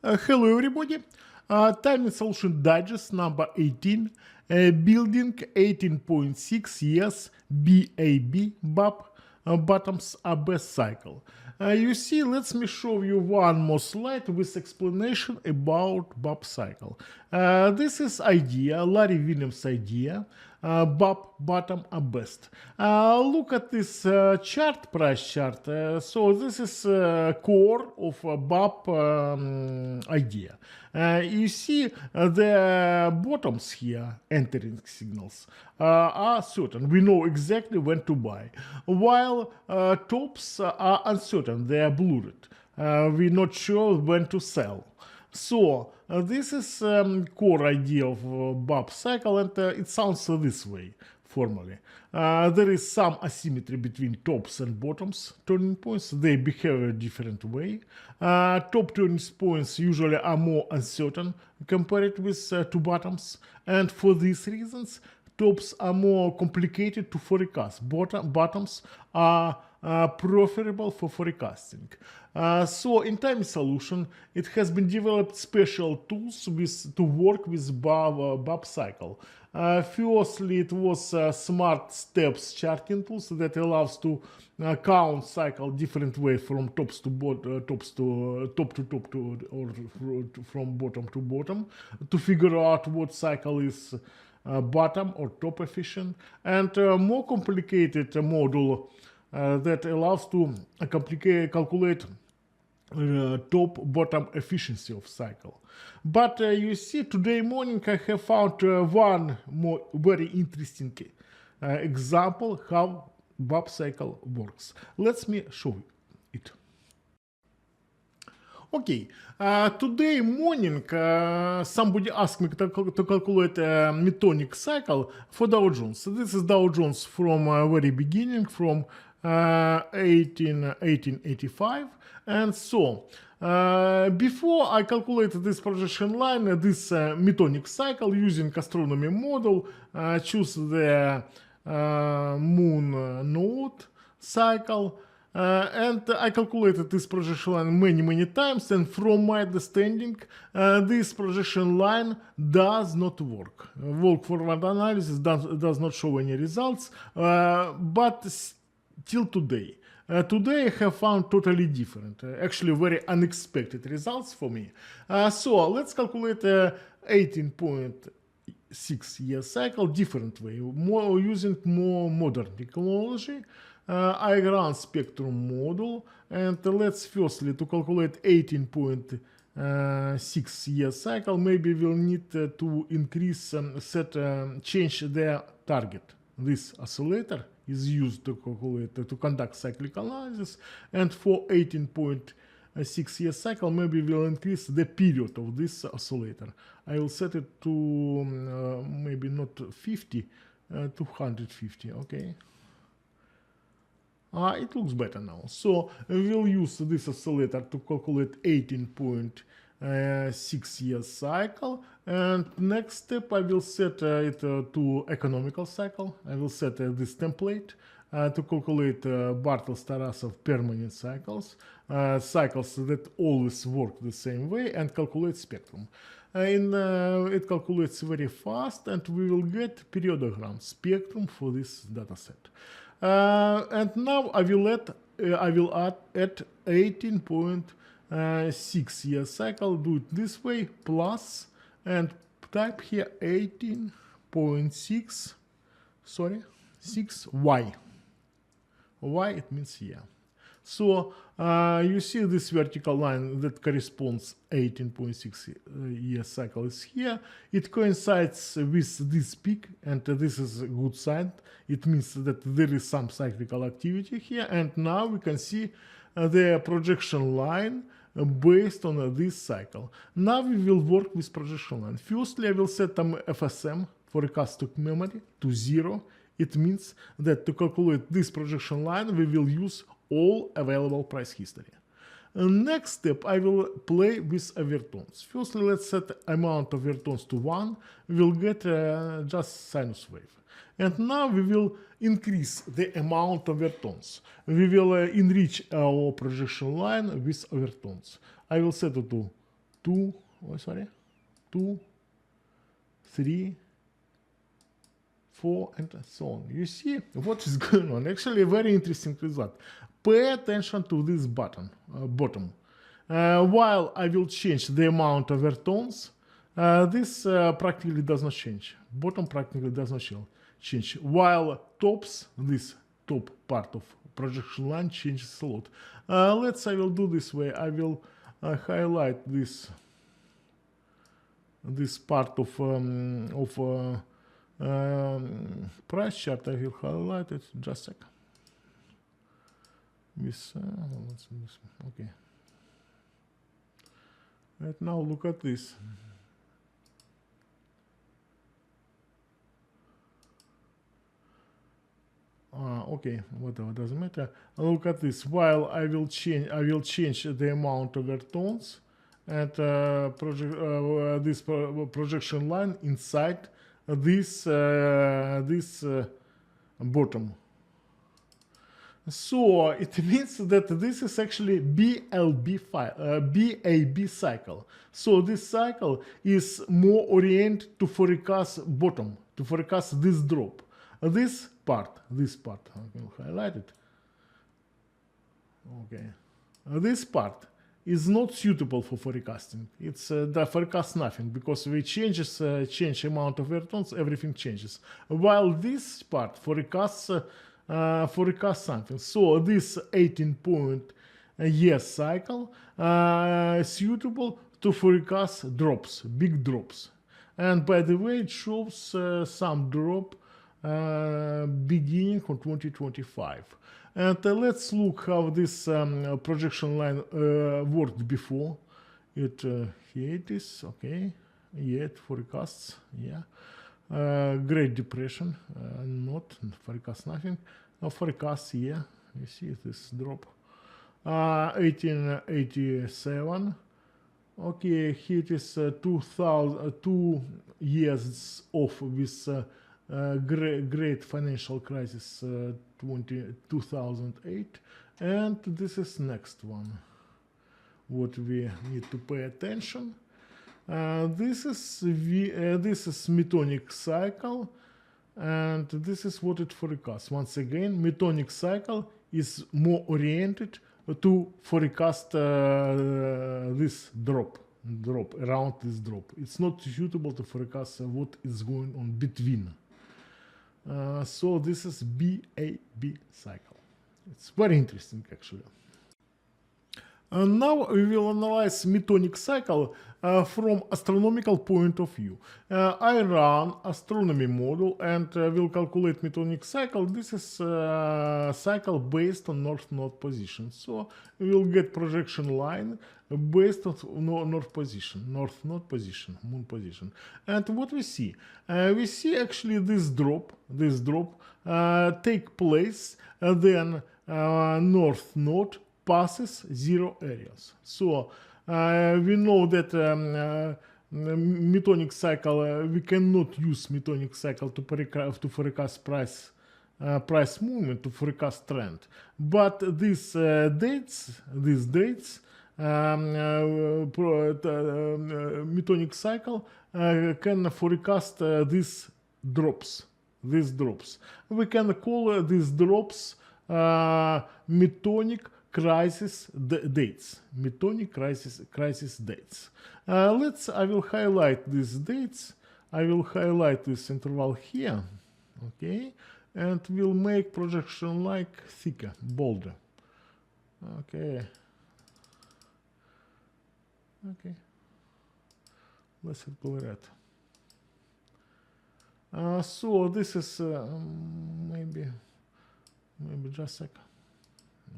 Hello everybody. Timing Solution Digest number 18. Building 18.6 years BAB bottoms are best cycle. You see, let me show you one more slide with explanation about BAB cycle. This is idea, Larry Williams idea. BAB bottom are best. Look at this chart, price chart. So this is core of BAB idea. You see the bottoms here, entering signals, are certain. We know exactly when to buy, while tops are uncertain, they are blurred. We're not sure when to sell. So this is core idea of BAB cycle, and it sounds this way formally. There is some asymmetry between tops and bottoms turning points. They behave a different way. Top turning points usually are more uncertain compared with to bottoms, and for these reasons tops are more complicated to forecast. Bottoms are preferable for forecasting. So in Time Solution, it has been developed special tools to work with BAB cycle. Firstly, it was smart steps charting tools that allows to count cycle different way from top to top or from bottom to bottom to figure out what cycle is bottom or top efficient, and more complicated module that allows to calculate top bottom efficiency of cycle. But you see, today morning I have found one more very interesting example how BAB cycle works. Let me show you it. Okay, today morning somebody asked me to calculate Metonic cycle for Dow Jones. So this is Dow Jones from very beginning, from 1885, and so before I calculated this projection line, this Metonic cycle using astronomy model, choose the moon node cycle, and I calculated this projection line many times, and from my understanding this projection line does not work. Walk forward analysis does not show any results, but till today. Today I have found totally different, actually very unexpected results for me. So let's calculate 18.6 year cycle different way, using more modern technology. I run spectrum model, and let's firstly to calculate 18.6 year cycle. Maybe we'll need to increase change their target. This oscillator is used to calculate, to conduct cyclic analysis, and for 18.6 year cycle, maybe we'll increase the period of this oscillator. I will set it to maybe not 50, 250, okay. It looks better now. So we will use this oscillator to calculate 18.6 year cycle, and next step I will set it to economical cycle. I will set this template to calculate Bartels-Tarasov permanent cycles, cycles that always work the same way, and calculate spectrum. It calculates very fast, and we will get periodogram spectrum for this dataset. And now I will add 18.6 year cycle. Do it this way, plus, and type here 18.6, sorry, 6y. Y it means here. So you see this vertical line that corresponds 18.6 year cycle is here. It coincides with this peak, and this is a good sign. It means that there is some cyclical activity here, and now we can see the projection line based on this cycle. Now we will work with projection line. Firstly, I will set FSM, forecasted memory, to 0. It means that to calculate this projection line, we will use all available price history. Next step, I will play with overtones. Firstly, let's set amount of overtones to 1. We will get just sinus wave. And now we will increase the amount of overtones. We will enrich our projection line with overtones. I will set it to 2, oh, sorry, 2, 3, 4, and so on. You see what is going on. Actually, a very interesting result. Pay attention to this button, bottom. While I will change the amount of overtones, this practically does not change. Bottom practically does not change. While tops, this top part of projection line changes a lot. I will do this way. I will highlight this part of price chart. I will highlight it. Just a sec. Okay. Right now, look at this. Okay, whatever, doesn't matter. Look at this. While I will change the amount of overtones and this projection line inside this bottom. So it means that this is actually BAB cycle. So this cycle is more oriented to forecast bottom, to forecast this drop. This part, I will highlight it. Okay, this part is not suitable for forecasting. It's the forecast nothing, because we change amount of overtones, everything changes. While this part forecasts something. So this 18-point year cycle suitable to forecast drops, big drops. And by the way, it shows some drop beginning from 2025. And let's look how this projection line worked before. Here it is, okay. Yeah, it forecasts, yeah. Great Depression, not forecast nothing. Forecast, yeah, you see this drop. 1887. Okay, here it is 2 years off with great financial crisis 2008, and this is next one what we need to pay attention. This is Metonic cycle, and this is what it forecasts. Once again, Metonic cycle is more oriented to forecast this drop around this drop. It's not suitable to forecast what is going on between. So this is BAB cycle. It's very interesting, actually. Now we will analyze Metonic cycle from astronomical point of view. I run astronomy model and will calculate Metonic cycle. This is cycle based on north node position. So we will get projection line based on north node position, moon position. And what we see actually this drop take place, then north node passes 0 areas. So we know that Metonic cycle, we cannot use Metonic cycle to forecast price movement, to forecast trend. But these dates, Metonic cycle can forecast these drops. We can call these drops Metonic crisis dates. Metonic crisis dates. I will highlight these dates. I will highlight this interval here, okay, and we'll make projection like thicker, bolder. Okay. Let's hit red. So this is maybe just a second.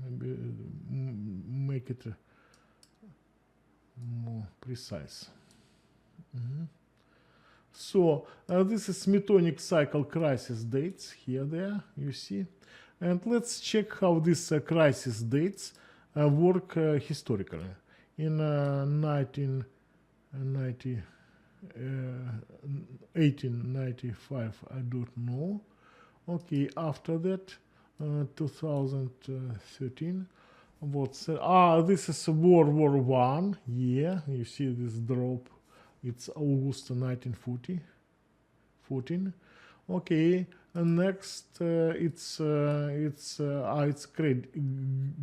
Maybe make it more precise. So this is Metonic cycle crisis dates here, there, you see. And let's check how these crisis dates work historically. In 1895, I don't know. Okay, after that, 2013. What's this is World War One. Yeah, you see this drop. It's August 1940. 14. Okay, and next it's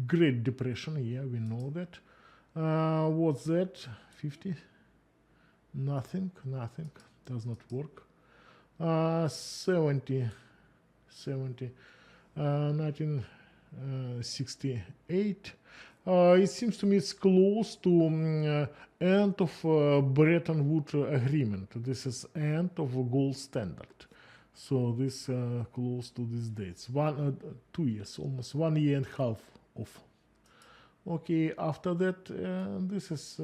Great Depression. Yeah, we know that. What's that? 50? Nothing. Does not work. 70. 1968. It seems to me it's close to end of Bretton Woods agreement. This is end of a gold standard. So this close to these dates. 2 years, almost 1 year and a half off. Okay, after that, this is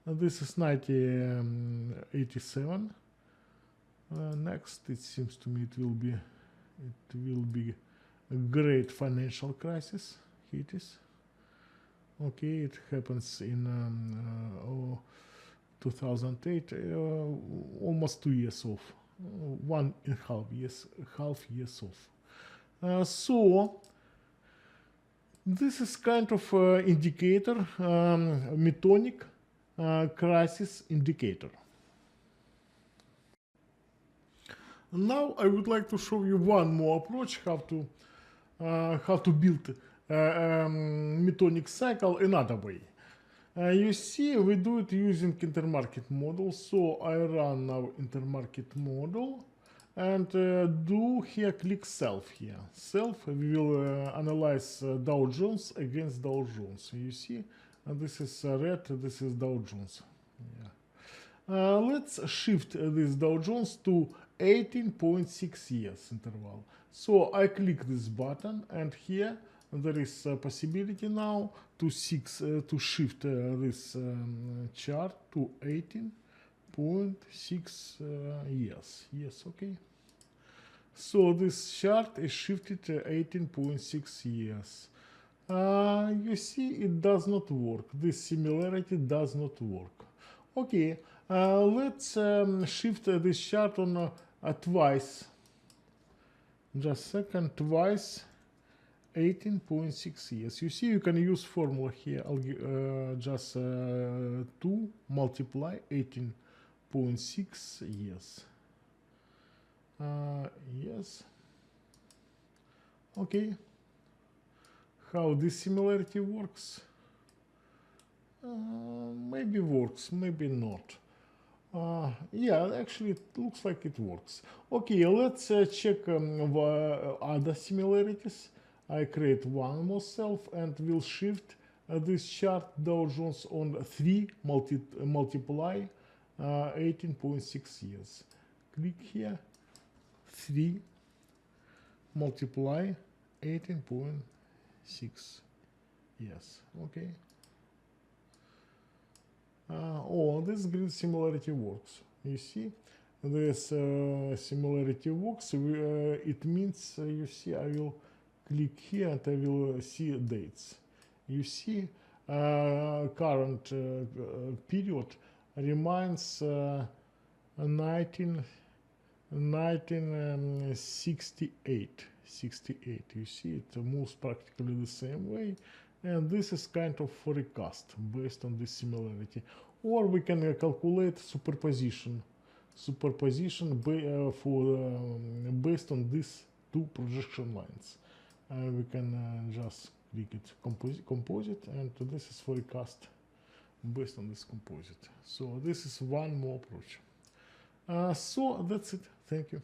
1987. Next, it seems to me it will be a great financial crisis. Here it is. Okay, it happens in 2008, almost 2 years off, 1.5 years, off. So this is kind of indicator, Metonic crisis indicator. Now I would like to show you one more approach how to build Metonic cycle another way. You see, we do it using intermarket model. So I run now intermarket model and do here click self here. Self, we will analyze Dow Jones against Dow Jones. You see, this is red, this is Dow Jones. Yeah. Let's shift this Dow Jones to 18.6 years interval. So I click this button, and here there is a possibility now to shift this chart to 18.6 years. Yes, okay. So this chart is shifted to 18.6 years. You see, it does not work. This similarity does not work. Okay, let's shift this chart on twice. Just a second, twice 18.6 years. You see, you can use formula here. Just 2 multiply 18.6 years. Yes. Okay. How this similarity works? Maybe works, maybe not. Yeah, actually it looks like it works. Okay, let's check other similarities. I create one more self and will shift this chart Dow Jones on 3 multiply 18.6 years. Click here, 3 multiply 18.6 years. Okay. This grid similarity works. You see, this similarity works. It means, you see, I will click here and I will see dates. You see, current period remains 1968. You see, it moves practically the same way. And this is kind of forecast based on this similarity. Or we can calculate superposition based on these two projection lines. We can just click it composite, and this is forecast based on this composite. So this is one more approach. So that's it. Thank you.